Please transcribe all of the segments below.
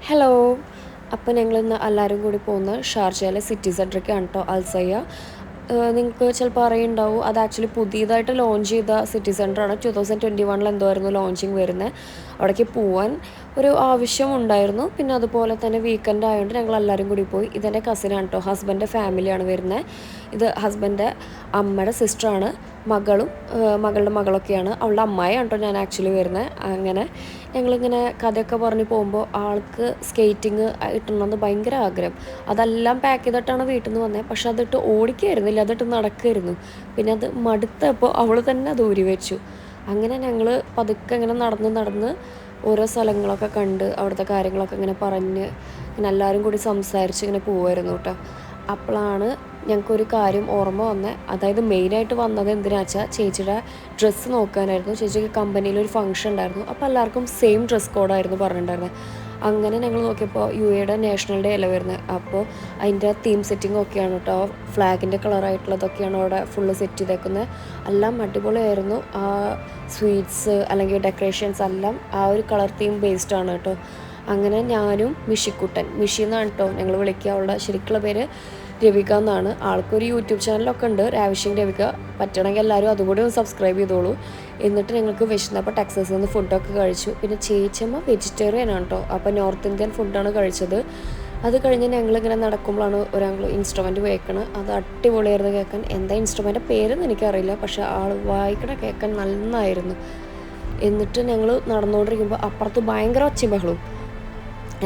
Hello. അപ്പോൾ ഞങ്ങളിന്ന് എല്ലാവരും കൂടി പോകുന്നത് ഷാർജയിലെ സിറ്റി സെൻറ്ററിലേക്കാണ് കേട്ടോ, അൽസയ്യ. നിങ്ങൾക്ക് ചിലപ്പോൾ അറിയുണ്ടാവും, അത് ആക്ച്വലി പുതിയതായിട്ട് ലോഞ്ച് ചെയ്ത സിറ്റി സെൻറ്ററാണ്. 2021 എന്തായിരുന്നു ലോഞ്ചിങ് വരുന്നത്. അവിടേക്ക് പോകാൻ ഒരു ആവശ്യം ഉണ്ടായിരുന്നു. പിന്നെ അതുപോലെ തന്നെ വീക്കെൻഡ് ആയതുകൊണ്ട് ഞങ്ങൾ എല്ലാവരും കൂടി പോയി. ഇതെൻ്റെ കസിനാണ് കേട്ടോ, ഹസ്ബൻഡിൻ്റെ ഫാമിലിയാണ് വരുന്നത്. ഇത് ഹസ്ബൻഡിൻ്റെ അമ്മയുടെ സിസ്റ്ററാണ്, മകളും മകളുടെ മകളൊക്കെയാണ്. അവളുടെ അമ്മായിയാണ് കേട്ടോ ഞാൻ ആക്ച്വലി വരുന്നത്. അങ്ങനെ ഞങ്ങളിങ്ങനെ കഥയൊക്കെ പറഞ്ഞ് പോകുമ്പോൾ ആൾക്ക് സ്കേറ്റിങ് ഇട്ടണമെന്ന് ഭയങ്കര ആഗ്രഹം. അതെല്ലാം പാക്ക് ചെയ്തിട്ടാണ് വീട്ടിൽ നിന്ന് വന്നത്. പക്ഷെ അതിട്ട് ഓടിക്കായിരുന്നില്ല, അതിട്ട് നടക്കുമായിരുന്നു. പിന്നെ അത് മടുത്തപ്പോൾ അവൾ തന്നെ അത് ഊരി വെച്ചു. അങ്ങനെ ഞങ്ങൾ പതുക്കെ ഇങ്ങനെ നടന്ന് ഓരോ സ്ഥലങ്ങളൊക്കെ കണ്ട് അവിടുത്തെ കാര്യങ്ങളൊക്കെ ഇങ്ങനെ പറഞ്ഞ് ഇങ്ങനെ എല്ലാവരും കൂടി സംസാരിച്ച് ഇങ്ങനെ പോവുമായിരുന്നു കേട്ടോ. അപ്പോഴാണ് ഞങ്ങൾക്കൊരു കാര്യം ഓർമ്മ വന്നത്. അതായത് മെയിനായിട്ട് വന്നത് എന്തിനാ വെച്ചാൽ ചേച്ചിയുടെ ഡ്രസ്സ് നോക്കാനായിരുന്നു. ചേച്ചിക്ക് കമ്പനിയിൽ ഒരു ഫംഗ്ഷൻ ഉണ്ടായിരുന്നു. അപ്പോൾ എല്ലാവർക്കും സെയിം ഡ്രസ് കോഡായിരുന്നു പറഞ്ഞിട്ടുണ്ടായിരുന്നത്. അങ്ങനെ ഞങ്ങൾ നോക്കിയപ്പോൾ യുടെ നാഷണൽ ഡേ അല്ല വരുന്നത്. അപ്പോൾ അതിൻ്റെ തീം സെറ്റിംഗ് ഒക്കെയാണ് കേട്ടോ, ഫ്ലാഗിൻ്റെ കളറായിട്ടുള്ളതൊക്കെയാണ് അവിടെ ഫുള്ള് സെറ്റ് ചെയ്തേക്കുന്നത്. എല്ലാം അടിപൊളിയായിരുന്നു. ആ സ്വീറ്റ്സ് അല്ലെങ്കിൽ ഡെക്കറേഷൻസ് എല്ലാം ആ ഒരു കളർ തീം ബേസ്ഡ് ആണ് കേട്ടോ. അങ്ങനെ ഞാനും മിഷി എന്നാണ് കേട്ടോ ഞങ്ങൾ വിളിക്കുക. അവളുടെ ശരിക്കുള്ള പേര് രവിക എന്നാണ്. ആൾക്കൊരു യൂട്യൂബ് ചാനലൊക്കെ ഉണ്ട്, രാവിഷിങ് രവിക. പറ്റണമെങ്കിൽ എല്ലാവരും അതുകൂടി ഒന്ന് സബ്സ്ക്രൈബ് ചെയ്തോളൂ. എന്നിട്ട് ഞങ്ങൾക്ക് വിശന്നപ്പോൾ ടെക്സസിൽ നിന്ന് ഫുഡൊക്കെ കഴിച്ചു. പിന്നെ ചേച്ചമ്മ വെജിറ്റേറിയൻ ആണ് കേട്ടോ, അപ്പോൾ നോർത്ത് ഇന്ത്യൻ ഫുഡാണ് കഴിച്ചത്. അത് കഴിഞ്ഞ് ഞങ്ങളിങ്ങനെ നടക്കുമ്പോഴാണ് ഒരാൾ ഇൻസ്ട്രുമെൻറ്റ് കേൾക്കുന്നത്. അത് അടിപൊളിയായിരുന്നു കേൾക്കാൻ. എന്താ ഇൻസ്ട്രുമെൻ്റ് പേരെന്ന് എനിക്കറിയില്ല, പക്ഷേ ആൾ വായിക്കണ കേൾക്കാൻ നന്നായിരുന്നു. എന്നിട്ട് ഞങ്ങൾ നടന്നുകൊണ്ടിരിക്കുമ്പോൾ അപ്പുറത്ത് ഭയങ്കര ഒച്ചയും ബഹളവും.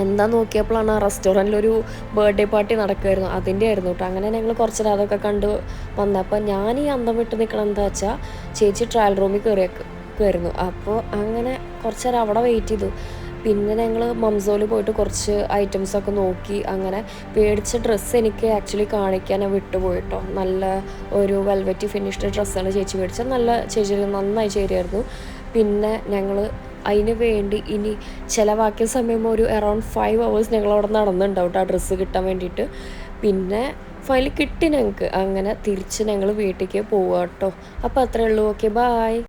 എന്താ നോക്കിയപ്പോഴാണ് ആ റെസ്റ്റോറൻറ്റിലൊരു ബർത്ത്ഡേ പാർട്ടി നടക്കുമായിരുന്നു, അതിൻ്റെ ആയിരുന്നു കേട്ടോ. അങ്ങനെ ഞങ്ങൾ കുറച്ച് നേരം അതൊക്കെ കണ്ട് വന്നപ്പോൾ ഞാൻ ഈ അന്തം വിട്ട് നിൽക്കണം എന്താ വെച്ചാൽ ചേച്ചി ട്രയൽ റൂമിൽ കയറുന്നു. അപ്പോൾ അങ്ങനെ കുറച്ച് നേരം അവിടെ വെയിറ്റ് ചെയ്തു. പിന്നെ ഞങ്ങൾ മംസോയിൽ പോയിട്ട് കുറച്ച് ഐറ്റംസൊക്കെ നോക്കി. അങ്ങനെ പേടിച്ച ഡ്രസ്സ് എനിക്ക് ആക്ച്വലി കാണിക്കാൻ വിട്ടുപോയിട്ടോ. നല്ല ഒരു വെൽവെറ്റി ഫിനിഷ്ഡ് ഡ്രസ്സാണ് ചേച്ചി മേടിച്ചത്. നല്ല ചേച്ചി നന്നായി ചേരുമായിരുന്നു. പിന്നെ ഞങ്ങൾ അതിന് വേണ്ടി ഇനി ചിലവാക്കിയ സമയം ഒരു അറൗണ്ട് 5 hours ഞങ്ങളവിടെ നടന്നുണ്ടാവും ആ ഡ്രസ്സ് കിട്ടാൻ വേണ്ടിയിട്ട്. പിന്നെ ഫൈനലി കിട്ടി ഞങ്ങൾക്ക്. അങ്ങനെ തിരിച്ച് ഞങ്ങൾ വീട്ടിലേക്ക് പോവാം കേട്ടോ. അപ്പോൾ അത്രയേ ഉള്ളൂ. Okay, bye.